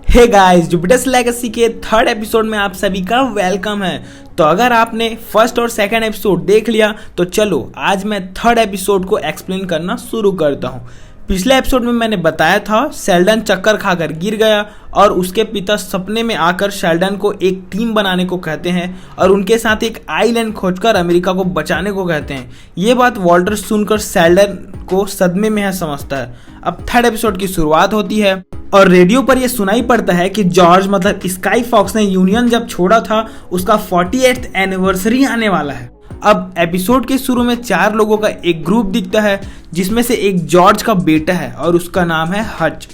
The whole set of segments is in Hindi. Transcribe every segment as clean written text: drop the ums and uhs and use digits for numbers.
हे गाइस, जुपिटर्स लेगेसी के थर्ड एपिसोड में आप सभी का वेलकम है। तो अगर आपने फर्स्ट और सेकंड एपिसोड देख लिया तो चलो आज मैं थर्ड एपिसोड को एक्सप्लेन करना शुरू करता हूँ। पिछले एपिसोड में मैंने बताया था शेल्डन चक्कर खाकर गिर गया और उसके पिता सपने में आकर शेल्डन को एक टीम बनाने को कहते हैं और उनके साथ एक आइलैंड खोजकर अमेरिका को बचाने को कहते हैं। ये बात वॉल्टर सुनकर शेल्डन को सदमे में है समझता है। अब थर्ड एपिसोड की शुरुआत होती है और रेडियो पर यह सुनाई पड़ता है कि जॉर्ज मतलब स्काई फॉक्स ने यूनियन जब छोड़ा था उसका 48th एनिवर्सरी आने वाला है। अब एपिसोड के शुरू में 4 लोगों का एक ग्रुप दिखता है जिसमें से एक जॉर्ज का बेटा है और उसका नाम है हच।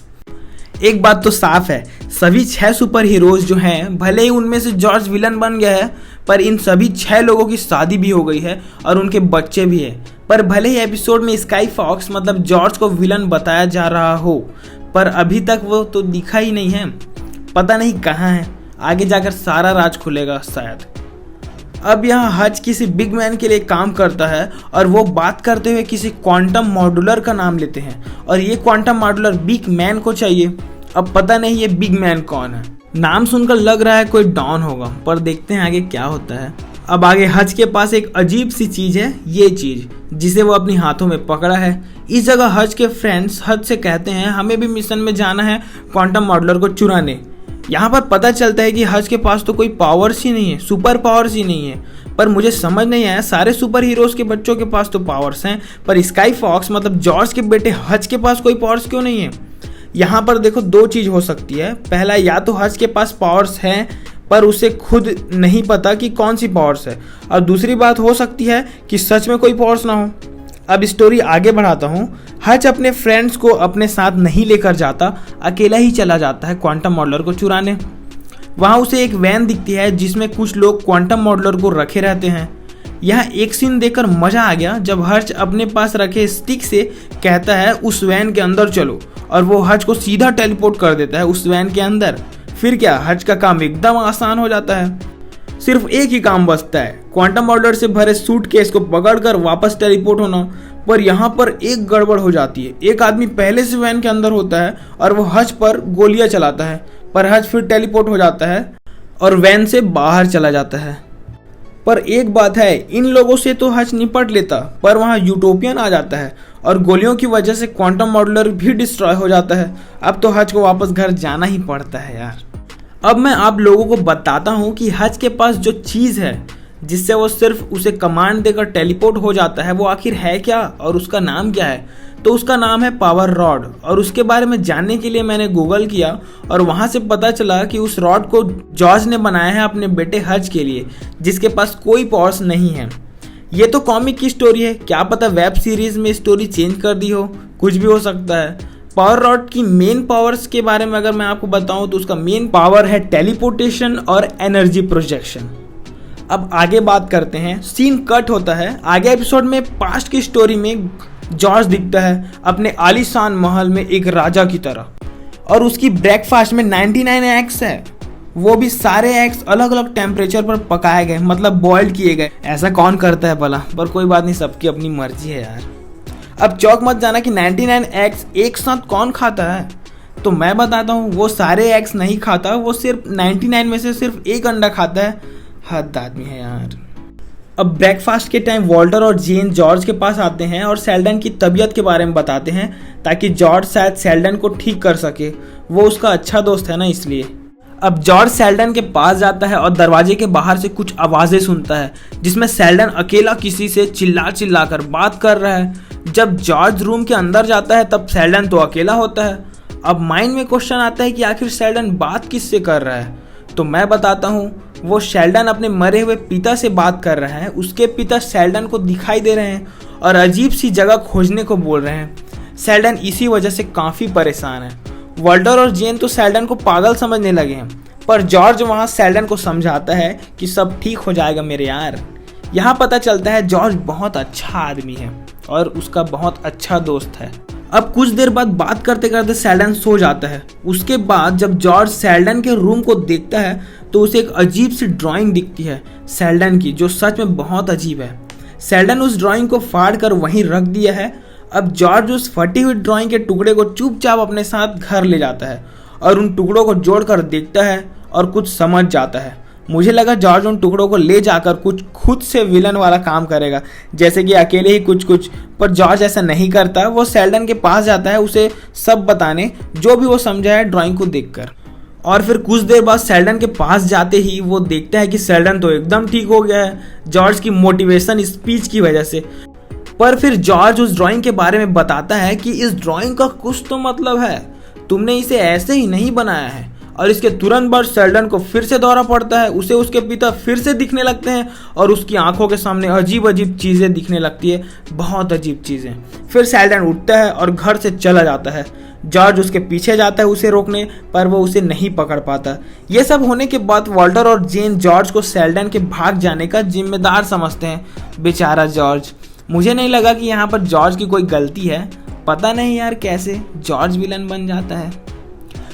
एक बात तो साफ है, सभी 6 सुपर हीरोज जो हैं भले ही उनमें से जॉर्ज विलन बन गया है पर इन सभी 6 लोगों की शादी भी हो गई है और उनके बच्चे भी हैं। पर भले ही एपिसोड में स्काई फॉक्स मतलब जॉर्ज को विलन बताया जा रहा हो पर अभी तक वो तो दिखा ही नहीं है, पता नहीं कहाँ है। आगे जाकर सारा राज खुलेगा शायद। अब यहाँ हच किसी बिग मैन के लिए काम करता है और वो बात करते हुए किसी क्वांटम मॉड्यूलर का नाम लेते हैं और ये क्वांटम मॉड्यूलर बिग मैन को चाहिए। अब पता नहीं ये बिग मैन कौन है, नाम सुनकर लग रहा है कोई डॉन होगा पर देखते हैं आगे क्या होता है। अब आगे हच के पास एक अजीब सी चीज़ है, ये चीज़ जिसे वो अपनी हाथों में पकड़ा है। इस जगह हच के फ्रेंड्स हच से कहते हैं हमें भी मिशन में जाना है क्वांटम मॉड्यूलर को चुराने। यहाँ पर पता चलता है कि हच के पास तो कोई पावर्स ही नहीं है, सुपर पावर्स ही नहीं है। पर मुझे समझ नहीं आया, सारे सुपर हीरोज के बच्चों के पास तो पावर्स हैं पर स्काई फॉक्स मतलब जॉर्ज के बेटे हच के पास कोई पावर्स क्यों नहीं है। यहाँ पर देखो 2 चीज़ हो सकती है। पहला, या तो हच के पास पावर्स हैं पर उसे खुद नहीं पता कि कौन सी पावर्स है, और दूसरी बात हो सकती है कि सच में कोई पावर्स ना हो। अब स्टोरी आगे बढ़ाता हूँ। हच अपने फ्रेंड्स को अपने साथ नहीं लेकर जाता, अकेला ही चला जाता है क्वांटम मॉड्यूलर को चुराने। वहाँ उसे एक वैन दिखती है जिसमें कुछ लोग क्वांटम मॉड्यूलर को रखे रहते हैं। यहाँ एक सीन देखकर मजा आ गया जब हच अपने पास रखे स्टिक से कहता है उस वैन के अंदर चलो और वो हच को सीधा टेलीपोर्ट कर देता है उस वैन के अंदर। फिर क्या, हच का काम एकदम आसान हो जाता है। सिर्फ एक ही काम बचता है, क्वांटम मॉड्यूलर से भरे सूटकेस को पकड़कर वापस टेलीपोर्ट होना। पर यहाँ पर एक गड़बड़ हो जाती है। एक आदमी पहले से वैन के अंदर होता है और वो हच पर गोलियां चलाता है पर हच फिर टेलीपोर्ट हो जाता है और वैन से बाहर चला जाता है। पर एक बात है, इन लोगों से तो हच निपट लेता पर वहाँ यूटोपियन आ जाता है और गोलियों की वजह से क्वांटम मॉड्यूलर भी डिस्ट्रॉय हो जाता है। अब तो हच को वापस घर जाना ही पड़ता है यार। अब मैं आप लोगों को बताता हूँ कि हच के पास जो चीज़ है जिससे वो सिर्फ उसे कमांड देकर टेलीपोर्ट हो जाता है वो आखिर है क्या और उसका नाम क्या है। तो उसका नाम है पावर रॉड और उसके बारे में जानने के लिए मैंने गूगल किया और वहाँ से पता चला कि उस रॉड को जॉर्ज ने बनाया है अपने बेटे हच के लिए जिसके पास कोई पावर्स नहीं है। ये तो कॉमिक की स्टोरी है, क्या पता वेब सीरीज में स्टोरी चेंज कर दी हो, कुछ भी हो सकता है। पावर रॉड की मेन पावर्स के बारे में अगर मैं आपको बताऊं तो उसका मेन पावर है टेलीपोर्टेशन और एनर्जी प्रोजेक्शन। अब आगे बात करते हैं। सीन कट होता है। आगे एपिसोड में पास्ट की स्टोरी में जॉर्ज दिखता है अपने आलीशान महल में एक राजा की तरह और उसकी ब्रेकफास्ट में 99 एग्स है, वो भी सारे एग्स अलग अलग टेम्परेचर पर पकाए गए मतलब बॉइल्ड किए गए। ऐसा कौन करता है भला, पर कोई बात नहीं, सबकी अपनी मर्जी है यार। अब चौक मत जाना कि 99 एग्स एक साथ कौन खाता है, तो मैं बताता हूँ वो सारे एग्स नहीं खाता, वो सिर्फ 99 में से सिर्फ एक अंडा खाता है। हद आदमी है यार। अब ब्रेकफास्ट के टाइम वॉल्टर और जेन जॉर्ज के पास आते हैं और शेल्डन की तबीयत के बारे में बताते हैं ताकि जॉर्ज शायद शेल्डन को ठीक कर सके, वो उसका अच्छा दोस्त है ना इसलिए। अब जॉर्ज शेल्डन के पास जाता है और दरवाजे के बाहर से कुछ आवाज़ें सुनता है जिसमें शेल्डन अकेला किसी से चिल्ला कर बात कर रहा है। जब जॉर्ज रूम के अंदर जाता है तब शेल्डन तो अकेला होता है। अब माइंड में क्वेश्चन आता है कि आखिर शेल्डन बात किससे कर रहा है, तो मैं बताता हूँ। वो शेल्डन अपने मरे हुए पिता से बात कर रहा है। उसके पिता शेल्डन को दिखाई दे रहे हैं और अजीब सी जगह खोजने को बोल रहे हैं। शेल्डन इसी वजह से काफ़ी परेशान है। वॉल्टर और जेन तो शेल्डन को पागल समझने लगे हैं पर जॉर्ज वहाँ शेल्डन को समझाता है कि सब ठीक हो जाएगा मेरे यार। यहाँ पता चलता है जॉर्ज बहुत अच्छा आदमी है और उसका बहुत अच्छा दोस्त है। अब कुछ देर बाद बात करते करते शेल्डन सो जाता है। उसके बाद जब जॉर्ज शेल्डन के रूम को देखता है तो उसे एक अजीब सी ड्राइंग दिखती है शेल्डन की, जो सच में बहुत अजीब है। शेल्डन उस ड्राइंग को फाड़ कर वहीं रख दिया है। अब जॉर्ज उस फटी हुई ड्राइंग के टुकड़े को चुपचाप अपने साथ घर ले जाता है और उन टुकड़ों को जोड़कर देखता है और कुछ समझ जाता है। मुझे लगा जॉर्ज उन टुकड़ों को ले जाकर कुछ खुद से विलन वाला काम करेगा, जैसे कि अकेले ही कुछ कुछ, पर जॉर्ज ऐसा नहीं करता। वो शेल्डन के पास जाता है उसे सब बताने, जो भी वो समझा है ड्राइंग को देखकर। और फिर कुछ देर बाद शेल्डन के पास जाते ही वो देखता है कि शेल्डन तो एकदम ठीक हो गया है जॉर्ज की मोटिवेशन स्पीच की वजह से। पर फिर जॉर्ज उस ड्राइंग के बारे में बताता है कि इस ड्राइंग का कुछ तो मतलब है, तुमने इसे ऐसे ही नहीं बनाया है। और इसके तुरंत बाद शेल्डन को फिर से दौरा पड़ता है, उसे उसके पिता फिर से दिखने लगते हैं और उसकी आंखों के सामने अजीब अजीब चीज़ें दिखने लगती है, बहुत अजीब चीज़ें। फिर शेल्डन उठता है और घर से चला जाता है। जॉर्ज उसके पीछे जाता है उसे रोकने, पर वो उसे नहीं पकड़ पाता। ये सब होने के बाद वॉल्टर और जेन जॉर्ज को शेल्डन के भाग जाने का जिम्मेदार समझते हैं। बेचारा जॉर्ज, मुझे नहीं लगा कि यहाँ पर जॉर्ज की कोई गलती है। पता नहीं यार कैसे जॉर्ज विलन बन जाता है।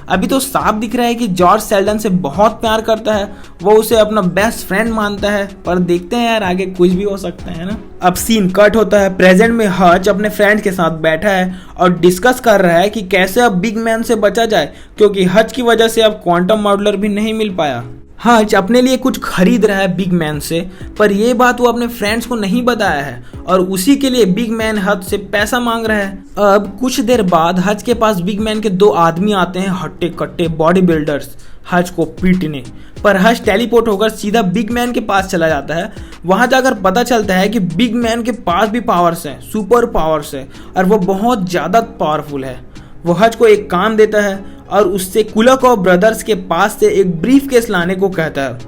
अभी तो साफ दिख रहा है कि जॉर्ज शेल्डन से बहुत प्यार करता है, वो उसे अपना बेस्ट फ्रेंड मानता है, पर देखते हैं यार आगे कुछ भी हो सकता है ना। अब सीन कट होता है। प्रेजेंट में हच अपने फ्रेंड के साथ बैठा है और डिस्कस कर रहा है कि कैसे अब बिग मैन से बचा जाए, क्योंकि हच की वजह से अब क्वांटम मॉडलर भी नहीं मिल पाया। हच अपने लिए कुछ खरीद रहा है बिग मैन से, पर यह बात वो अपने फ्रेंड्स को नहीं बताया है और उसी के लिए बिग मैन हच से पैसा मांग रहा है। अब कुछ देर बाद हच के पास बिग मैन के 2 आदमी आते हैं, हट्टे कट्टे बॉडी बिल्डर्स, हच को पीटने। पर हच टेलीपोर्ट होकर सीधा बिग मैन के पास चला जाता है। वहां जाकर पता चलता है कि बिग मैन के पास भी पावर्स हैं, सुपर पावर्स है, और वो बहुत ज्यादा पावरफुल है। वो हच को एक काम देता है और उससे कुलाकॉव ब्रदर्स के पास से एक ब्रीफ केस लाने को कहता है।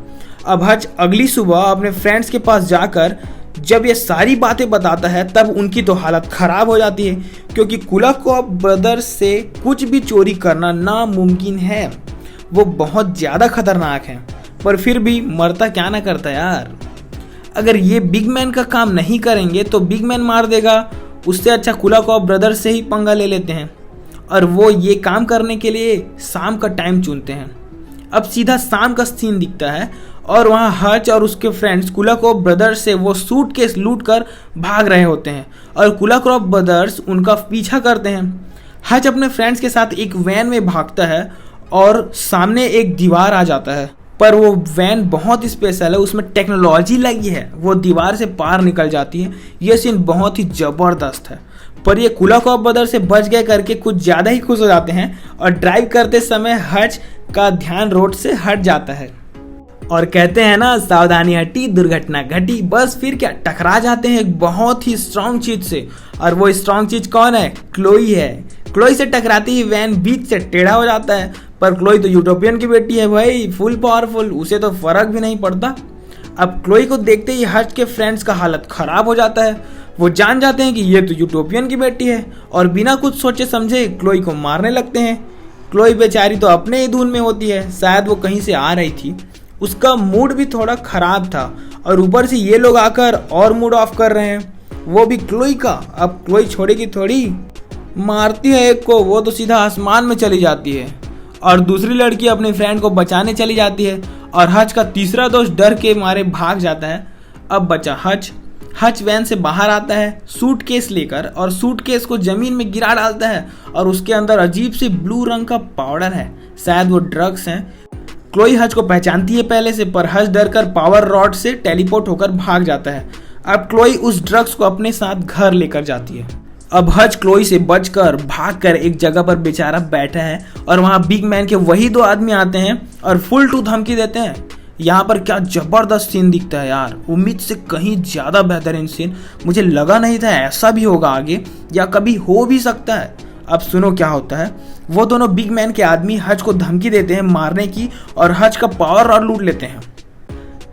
अब हच अगली सुबह अपने फ्रेंड्स के पास जाकर जब ये सारी बातें बताता है, तब उनकी तो हालत खराब हो जाती है, क्योंकि कुलाकॉव ब्रदर्स से कुछ भी चोरी करना नामुमकिन है। वो बहुत ज़्यादा खतरनाक है, पर फिर भी मरता क्या ना करता यार। अगर ये बिग मैन का काम नहीं करेंगे तो बिग मैन मार देगा, उससे अच्छा कुलाकॉव ब्रदर्स से ही पंगा ले लेते हैं। और वो ये काम करने के लिए शाम का टाइम चुनते हैं। अब सीधा शाम का सीन दिखता है और वहाँ हच और उसके फ्रेंड्स कुलाकॉव ब्रदर्स से वो सूटकेस लूट कर भाग रहे होते हैं और कुलाकॉव ब्रदर्स उनका पीछा करते हैं। हच अपने फ्रेंड्स के साथ एक वैन में भागता है और सामने एक दीवार आ जाता है, पर वो वैन बहुत स्पेशल है, उसमें टेक्नोलॉजी लगी है, वो दीवार से पार निकल जाती है। ये सीन बहुत ही ज़बरदस्त है। पर ये कुलाकॉव ब्रदर से बच गए करके कुछ ज़्यादा ही खुश हो जाते हैं और ड्राइव करते समय हच का ध्यान रोड से हट जाता है और कहते हैं ना, सावधानी हटी दुर्घटना घटी। बस फिर क्या, टकरा जाते हैं एक बहुत ही स्ट्रांग चीज से, और वो स्ट्रांग चीज कौन है? क्लोई है। क्लोई से टकराती ही वैन बीच से टेढ़ा हो जाता है, पर क्लोई तो यूटोपियन की बेटी है भाई, फुल पावरफुल, उसे तो फर्क भी नहीं पड़ता। अब क्लोई को देखते ही हच के फ्रेंड्स का हालत खराब हो जाता है। वो जान जाते हैं कि ये तो यूटोपियन की बेटी है और बिना कुछ सोचे समझे क्लोई को मारने लगते हैं। क्लोई बेचारी तो अपने ही धुन में होती है, शायद वो कहीं से आ रही थी, उसका मूड भी थोड़ा खराब था और ऊपर से ये लोग आकर और मूड ऑफ कर रहे हैं, वो भी क्लोई का। अब क्लोई छोड़ेगी थोड़ी, मारती है एक को, वो तो सीधा आसमान में चली जाती है और दूसरी लड़की अपने फ्रेंड को बचाने चली जाती है और हच का तीसरा दोस्त डर के मारे भाग जाता है। अब बचा हच। हच वैन से बाहर आता है सूटकेस लेकर और सूटकेस को जमीन में गिरा डालता है और उसके अंदर अजीब सी ब्लू रंग का पाउडर है, शायद वो ड्रग्स हैं। क्लोई हच को पहचानती है पहले से, पर हच डर कर पावर रॉड से टेलीपोर्ट होकर भाग जाता है। अब क्लोई उस ड्रग्स को अपने साथ घर लेकर जाती है। अब हच क्लोई से बचकर भागकर एक जगह पर बेचारा बैठा है और वहाँ बिग मैन के वही 2 आदमी आते हैं और फुल टू धमकी देते हैं। यहाँ पर क्या जबरदस्त सीन दिखता है यार, उम्मीद से कहीं ज्यादा बेहतरीन सीन। मुझे लगा नहीं था ऐसा भी होगा आगे, या कभी हो भी सकता है। अब सुनो क्या होता है। वो दोनों बिग मैन के आदमी हच को धमकी देते हैं मारने की और हच का पावर रॉड लूट लेते हैं।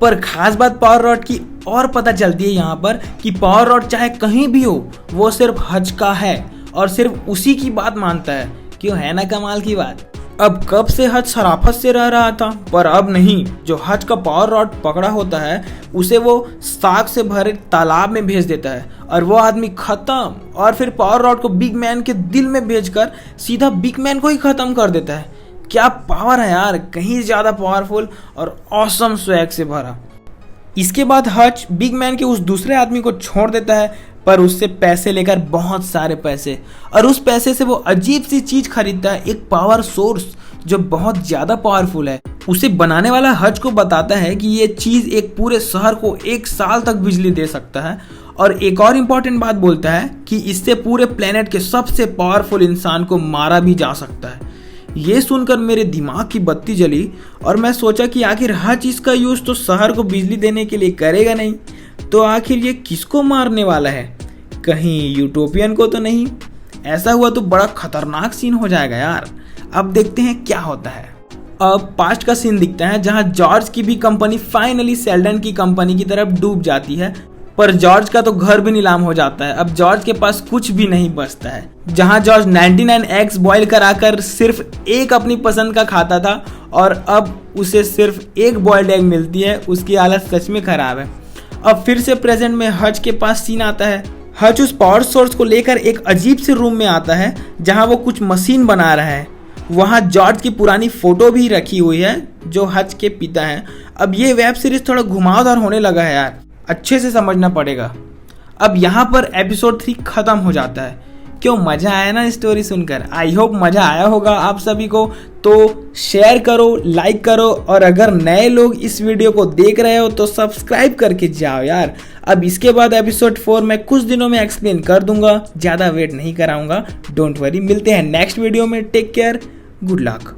पर खास बात पावर रॉड की और पता चलती है यहाँ पर कि पावर रॉड चाहे कहीं भी हो, वो सिर्फ हच का है और सिर्फ उसी की बात मानता है। क्यों, है ना कमाल की बात। अब कब से हच शराफत से रह रहा था, पर अब नहीं। जो हच का पावर रॉड पकड़ा होता है उसे वो साग से भरे तालाब में भेज देता है और वो आदमी खत्म। और फिर पावर रॉड को बिग मैन के दिल में भेजकर सीधा बिग मैन को ही खत्म कर देता है। क्या पावर है यार, कहीं ज्यादा पावरफुल और ऑसम स्वैग से भरा। इसके बाद हच बिग मैन के उस दूसरे आदमी को छोड़ देता है, पर उससे पैसे लेकर, बहुत सारे पैसे, और उस पैसे से वो अजीब सी चीज खरीदता है, एक पावर सोर्स जो बहुत ज़्यादा पावरफुल है। उसे बनाने वाला हज को बताता है कि ये चीज़ एक पूरे शहर को 1 साल तक बिजली दे सकता है। और एक और इम्पॉर्टेंट बात बोलता है कि इससे पूरे प्लेनेट के सबसे पावरफुल इंसान को मारा भी जा सकता है। ये सुनकर मेरे दिमाग की बत्ती जली और मैं सोचा कि आखिर हज इसका यूज़ तो शहर को बिजली देने के लिए करेगा नहीं, तो आखिर ये किसको मारने वाला है? कहीं यूटोपियन को तो नहीं? ऐसा हुआ तो बड़ा खतरनाक सीन हो जाएगा यार। अब देखते हैं क्या होता है। अब पास्ट का सीन दिखता है जहां जॉर्ज की भी कंपनी फाइनली सेल्डन की कंपनी की तरफ डूब जाती है, पर जॉर्ज का तो घर भी नीलाम हो जाता है। अब जॉर्ज के पास कुछ भी नहीं बचता है। जहां जॉर्ज 99 एग्स बॉयल कराकर सिर्फ एक अपनी पसंद का खाता था और अब उसे सिर्फ एक बॉयल्ड एग मिलती है, उसकी हालत सच में खराब है। अब फिर से प्रेजेंट में हज के पास सीन आता है। हज उस पावर सोर्स को लेकर एक अजीब से रूम में आता है जहां वो कुछ मशीन बना रहा है। वहाँ जॉर्ज की पुरानी फोटो भी रखी हुई है जो हज के पिता हैं। अब ये वेब सीरीज थोड़ा घुमावदार होने लगा है यार, अच्छे से समझना पड़ेगा। अब यहाँ पर एपिसोड 3 खत्म हो जाता है। क्यों, मज़ा आया ना स्टोरी सुनकर? आई होप मज़ा आया होगा आप सभी को। तो शेयर करो, लाइक करो, और अगर नए लोग इस वीडियो को देख रहे हो तो सब्सक्राइब करके जाओ यार। अब इसके बाद एपिसोड 4 मैं कुछ दिनों में एक्सप्लेन कर दूंगा, ज़्यादा वेट नहीं कराऊंगा। डोंट वरी, मिलते हैं नेक्स्ट वीडियो में। Take care, good luck.